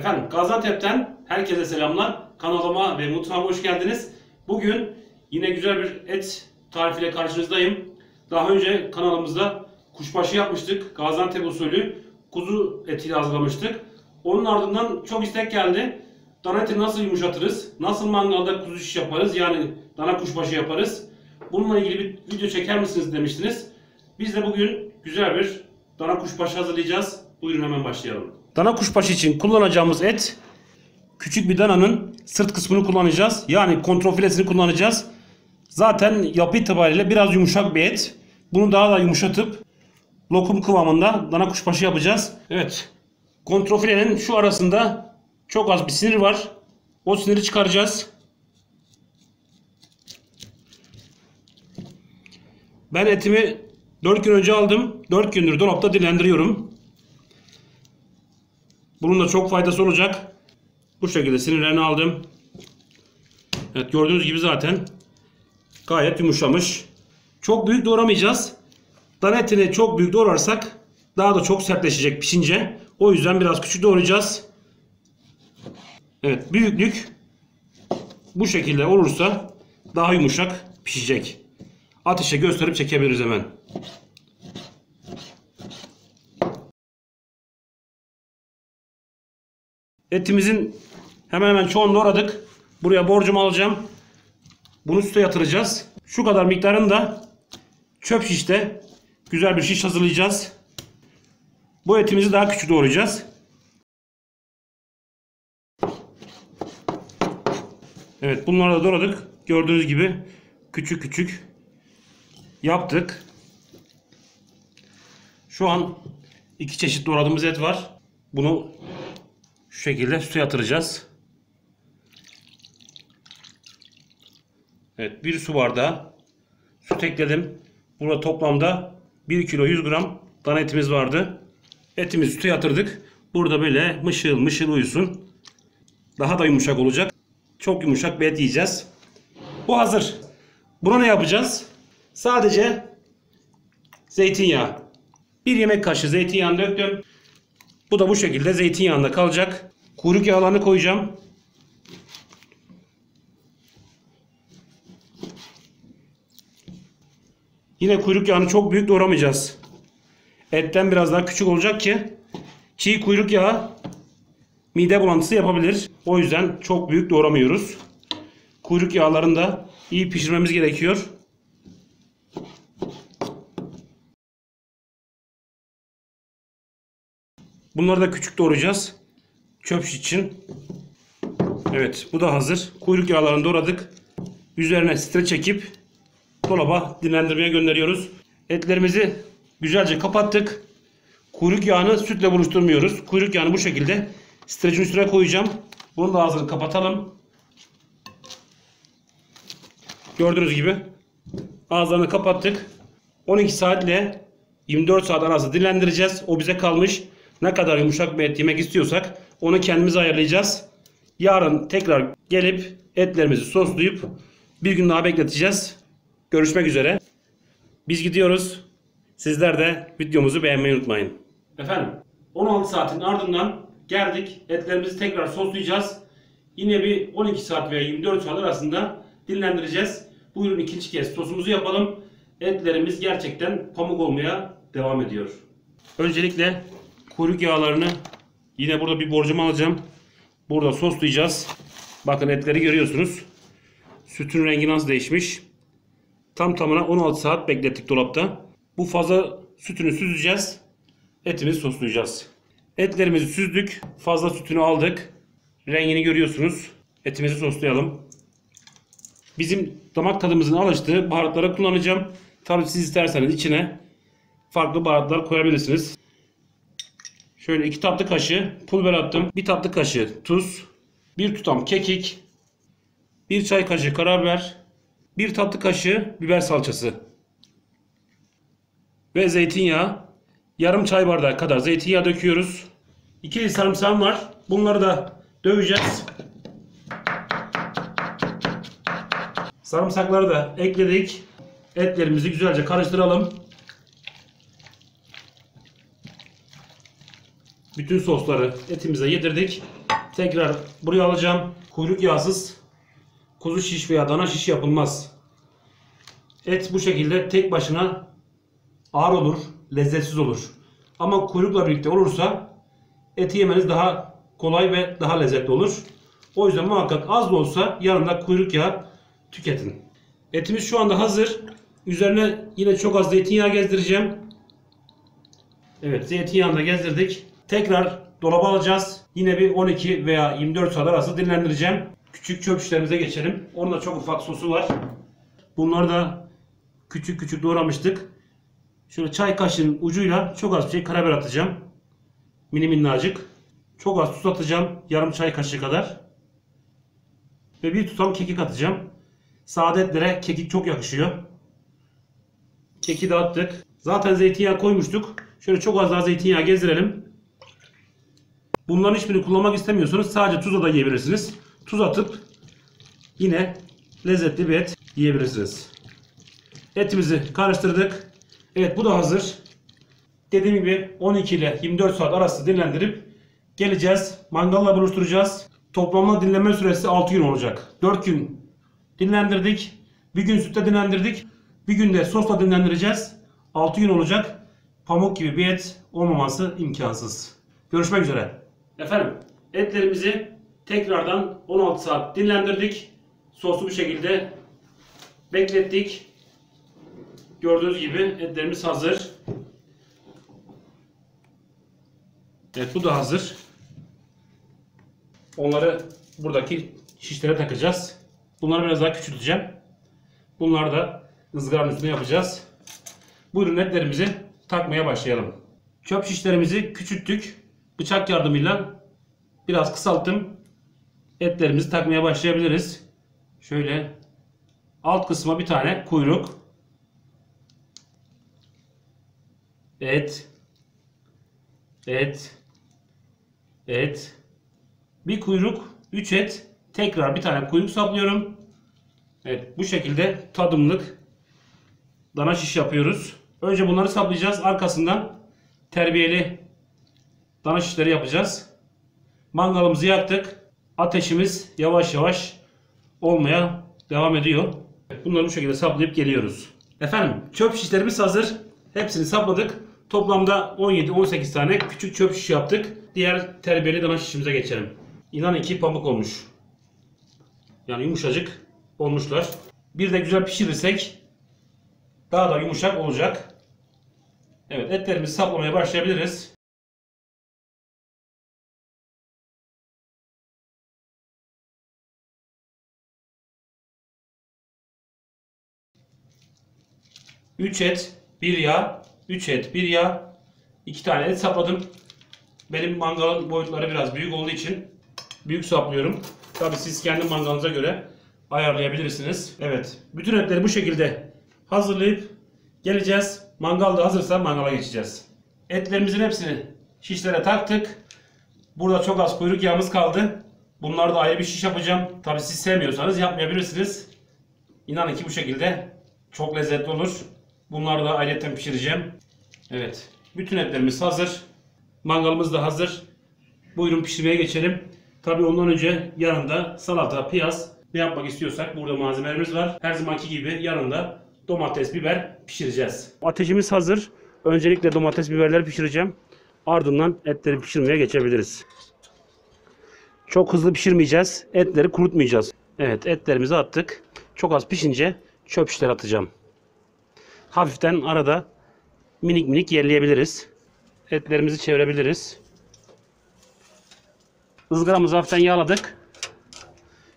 Efendim Gaziantep'ten herkese selamlar. Kanalıma ve mutfağıma hoş geldiniz. Bugün yine güzel bir et tarifiyle karşınızdayım. Daha önce kanalımızda kuşbaşı yapmıştık. Gaziantep usulü kuzu etiyle hazırlamıştık. Onun ardından çok istek geldi. Dana eti nasıl yumuşatırız? Nasıl mangalda kuzu şiş yaparız? Yani dana kuşbaşı yaparız. Bununla ilgili bir video çeker misiniz demiştiniz. Biz de bugün güzel bir dana kuşbaşı hazırlayacağız. Buyurun hemen başlayalım. Dana kuşbaşı için kullanacağımız et, küçük bir dananın sırt kısmını kullanacağız. Yani kontrofilesini kullanacağız. Zaten yapı itibariyle biraz yumuşak bir et. Bunu daha da yumuşatıp lokum kıvamında dana kuşbaşı yapacağız. Evet. Kontrofilenin şu arasında çok az bir sinir var. O siniri çıkaracağız. Ben etimi 4 gün önce aldım. 4 gündür dolapta dinlendiriyorum. Bunun da çok faydası olacak. Bu şekilde sinirlerini aldım. Evet, gördüğünüz gibi zaten gayet yumuşamış. Çok büyük doğramayacağız. Dana etini çok büyük doğrarsak daha da çok sertleşecek pişince. O yüzden biraz küçük doğrayacağız. Evet, büyüklük bu şekilde olursa daha yumuşak pişecek. Ateşe gösterip çekebiliriz hemen. Etimizin hemen çoğunu doğradık. Buraya borcumu alacağım. Bunu süte yatıracağız. Şu kadar miktarını da çöp şişte güzel bir şiş hazırlayacağız. Bu etimizi daha küçük doğrayacağız. Evet, bunları da doğradık. Gördüğünüz gibi küçük küçük yaptık. Şu an iki çeşit doğradığımız et var. Bunu şu şekilde süte yatıracağız. Evet, bir su bardağı süt ekledim. Burada toplamda 1 kilo 100 gram dana etimiz vardı. Etimizi süte yatırdık. Burada böyle mışıl mışıl uyusun. Daha da yumuşak olacak. Çok yumuşak bir et yiyeceğiz. Bu hazır. Buna ne yapacağız? Sadece zeytinyağı. 1 yemek kaşığı zeytinyağını döktüm. Bu da bu şekilde zeytinyağında kalacak. Kuyruk yağlarını koyacağım. Yine kuyruk yağını çok büyük doğramayacağız. Etten biraz daha küçük olacak ki çiğ kuyruk yağı mide bulantısı yapabilir. O yüzden çok büyük doğramıyoruz. Kuyruk yağlarını da iyi pişirmemiz gerekiyor. Bunları da küçük doğrayacağız. Çöp şiş için. Evet, bu da hazır. Kuyruk yağlarını doğradık. Üzerine streç çekip dolaba dinlendirmeye gönderiyoruz. Etlerimizi güzelce kapattık. Kuyruk yağını sütle buluşturmuyoruz. Kuyruk yağını bu şekilde streçin üstüne koyacağım. Bunu da ağzını kapatalım. Gördüğünüz gibi ağızlarını kapattık. 12 saat ile 24 saat arası dinlendireceğiz. O bize kalmış. Ne kadar yumuşak bir et yemek istiyorsak onu kendimiz ayarlayacağız. Yarın tekrar gelip etlerimizi soslayıp bir gün daha bekleteceğiz. Görüşmek üzere. Biz gidiyoruz. Sizler de videomuzu beğenmeyi unutmayın. Efendim 16 saatin ardından geldik. Etlerimizi tekrar soslayacağız. Yine bir 12 saat veya 24 saat arasında dinlendireceğiz. Buyurun ikinci kez sosumuzu yapalım. Etlerimiz gerçekten pamuk olmaya devam ediyor. Öncelikle kuyruk yağlarını yine burada bir borcama alacağım. Burada soslayacağız. Bakın etleri görüyorsunuz. Sütün rengi nasıl değişmiş. Tam tamına 16 saat beklettik dolapta. Bu fazla sütünü süzeceğiz. Etimizi soslayacağız. Etlerimizi süzdük. Fazla sütünü aldık. Rengini görüyorsunuz. Etimizi soslayalım. Bizim damak tadımızın alıştığı baharatları kullanacağım. Tabii siz isterseniz içine farklı baharatlar koyabilirsiniz. Şöyle 2 tatlı kaşığı pul biber attım. 1 tatlı kaşığı tuz. 1 tutam kekik. 1 çay kaşığı karabiber. 1 tatlı kaşığı biber salçası. Ve zeytinyağı. Yarım çay bardağı kadar zeytinyağı döküyoruz. 2 sarımsağım var. Bunları da döveceğiz. Sarımsakları da ekledik. Etlerimizi güzelce karıştıralım. Bütün sosları etimize yedirdik. tekrar buraya alacağım. Kuyruk yağsız kuzu şiş veya dana şiş yapılmaz. Et bu şekilde tek başına ağır olur, lezzetsiz olur. Ama kuyrukla birlikte olursa eti yemeniz daha kolay ve daha lezzetli olur. O yüzden muhakkak az da olsa yanında kuyruk yağı tüketin. Etimiz şu anda hazır. Üzerine yine çok az zeytinyağı gezdireceğim. Evet, zeytinyağını da gezdirdik. Tekrar dolaba alacağız. Yine bir 12 veya 24 saat arası dinlendireceğim. Küçük çöp şişlerimize geçelim. Onun da çok ufak sosu var. Bunları da küçük küçük doğramıştık. Şöyle çay kaşığının ucuyla çok az bir şey karabiber atacağım. Mini minnacık. Çok az tuz atacağım. Yarım çay kaşığı kadar. Ve bir tutam kekik atacağım. Sade etlere kekik çok yakışıyor. Keki de attık. Zaten zeytinyağı koymuştuk. Şöyle çok az daha zeytinyağı gezdirelim. Bunların hiçbirini kullanmak istemiyorsanız sadece tuzla da yiyebilirsiniz. Tuz atıp yine lezzetli bir et yiyebilirsiniz. Etimizi karıştırdık. Evet, bu da hazır. Dediğim gibi 12 ile 24 saat arası dinlendirip geleceğiz. Mangalla buluşturacağız. Toplamda dinlenme süresi 6 gün olacak. 4 gün dinlendirdik. Bir gün sütte dinlendirdik. Bir gün de sosla dinlendireceğiz. 6 gün olacak. Pamuk gibi bir et olmaması imkansız. Görüşmek üzere. Efendim, etlerimizi tekrardan 16 saat dinlendirdik. Soslu bir şekilde beklettik. Gördüğünüz gibi etlerimiz hazır. Evet, bu da hazır. Onları buradaki şişlere takacağız. Bunları biraz daha küçülteceğim. Bunları da ızgaranın üstüne yapacağız. Buyurun, etlerimizi takmaya başlayalım. Çöp şişlerimizi küçülttük. Bıçak yardımıyla biraz kısalttım. Etlerimizi takmaya başlayabiliriz. Şöyle alt kısma bir tane kuyruk. Et. Et. Et. Bir kuyruk, 3 et. Tekrar bir tane kuyruk saplıyorum. Evet, bu şekilde tadımlık dana şiş yapıyoruz. Önce bunları saplayacağız. Arkasından terbiyeli dana şişleri yapacağız. Mangalımızı yaktık. Ateşimiz yavaş yavaş olmaya devam ediyor. Bunları bu şekilde saplayıp geliyoruz. Efendim, çöp şişlerimiz hazır. Hepsini sapladık. Toplamda 17-18 tane küçük çöp şiş yaptık. Diğer terbiyeli dana şişimize geçelim. İnanın ki pamuk olmuş. Yani yumuşacık olmuşlar. Bir de güzel pişirirsek daha da yumuşak olacak. Evet, etlerimizi saplamaya başlayabiliriz. Üç et, bir yağ, 3 et, bir yağ, 2 tane et sapladım. Benim mangalın boyutları biraz büyük olduğu için büyük saplıyorum. Tabi siz kendi mangalınıza göre ayarlayabilirsiniz. Evet, bütün etleri bu şekilde hazırlayıp geleceğiz. Mangal da hazırsa mangala geçeceğiz. Etlerimizin hepsini şişlere taktık. Burada çok az kuyruk yağımız kaldı. Bunları da ayrı bir şiş yapacağım. Tabi siz sevmiyorsanız yapmayabilirsiniz. İnanın ki bu şekilde çok lezzetli olur. Bunları da ayrıca pişireceğim. Evet, bütün etlerimiz hazır. Mangalımız da hazır. Buyurun pişirmeye geçelim. Tabii ondan önce yanında salata, piyaz ne yapmak istiyorsak burada malzemelerimiz var. Her zamanki gibi yanında domates, biber pişireceğiz. Ateşimiz hazır. Öncelikle domates, biberleri pişireceğim. Ardından etleri pişirmeye geçebiliriz. Çok hızlı pişirmeyeceğiz. Etleri kurutmayacağız. Evet, etlerimizi attık. Çok az pişince çöp şişleri atacağım. Hafiften arada minik minik yerleyebiliriz. Etlerimizi çevirebiliriz. Izgaramızı hafiften yağladık.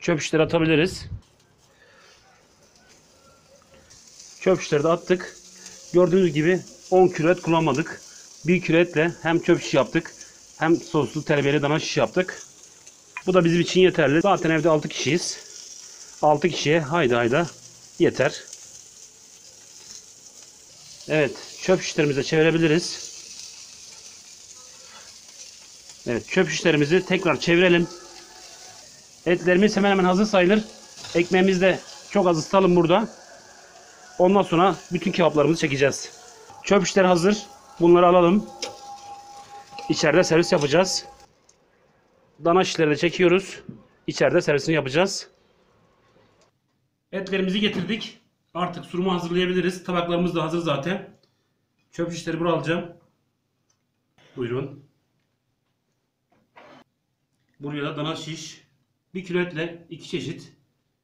Çöp şişleri atabiliriz. Çöp şişleri de attık. Gördüğünüz gibi 10 kilo et kullanmadık. 1 kilo etle hem çöp şiş yaptık hem soslu terbiyeli dana şiş yaptık. Bu da bizim için yeterli. Zaten evde 6 kişiyiz. 6 kişiye hayda yeter. Evet, çöp şişlerimizi de çevirebiliriz. Evet, çöp şişlerimizi tekrar çevirelim. Etlerimiz hemen hemen hazır sayılır. Ekmeğimizi de çok az ısıtalım burada. Ondan sonra bütün kebaplarımızı çekeceğiz. Çöp şişler hazır. Bunları alalım. İçeride servis yapacağız. dana şişleri de çekiyoruz. İçeride servisini yapacağız. Etlerimizi getirdik. Artık sunumu hazırlayabiliriz. Tabaklarımız da hazır zaten. Çöp şişleri buraya alacağım. Buyurun. Buraya da dana şiş. 1 kilo etle 2 çeşit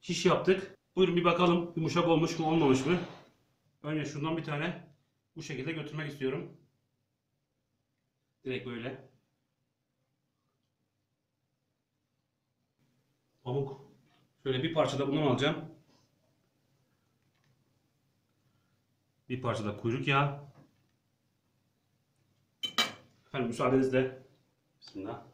şiş yaptık. Buyurun bir bakalım yumuşak olmuş mu olmamış mı? Önce şundan bir tane bu şekilde götürmek istiyorum. Direkt böyle. Pamuk. Şöyle bir parça da bundan alacağım. Bir parça da kuyruk yağı. Efendim müsaadenizle. Bismillah.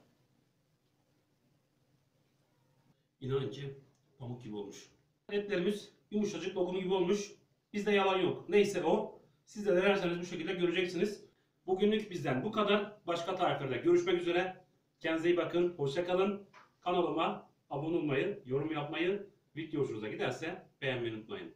İnanın ki pamuk gibi olmuş. Etlerimiz yumuşacık lokum gibi olmuş. Bizde yalan yok. Neyse o. Siz de denerseniz bu şekilde göreceksiniz. Bugünlük bizden bu kadar. Başka tariflerde görüşmek üzere. Kendinize iyi bakın. Hoşça kalın. Kanalıma abone olmayı, yorum yapmayı, video hoşunuza giderse beğenmeyi unutmayın.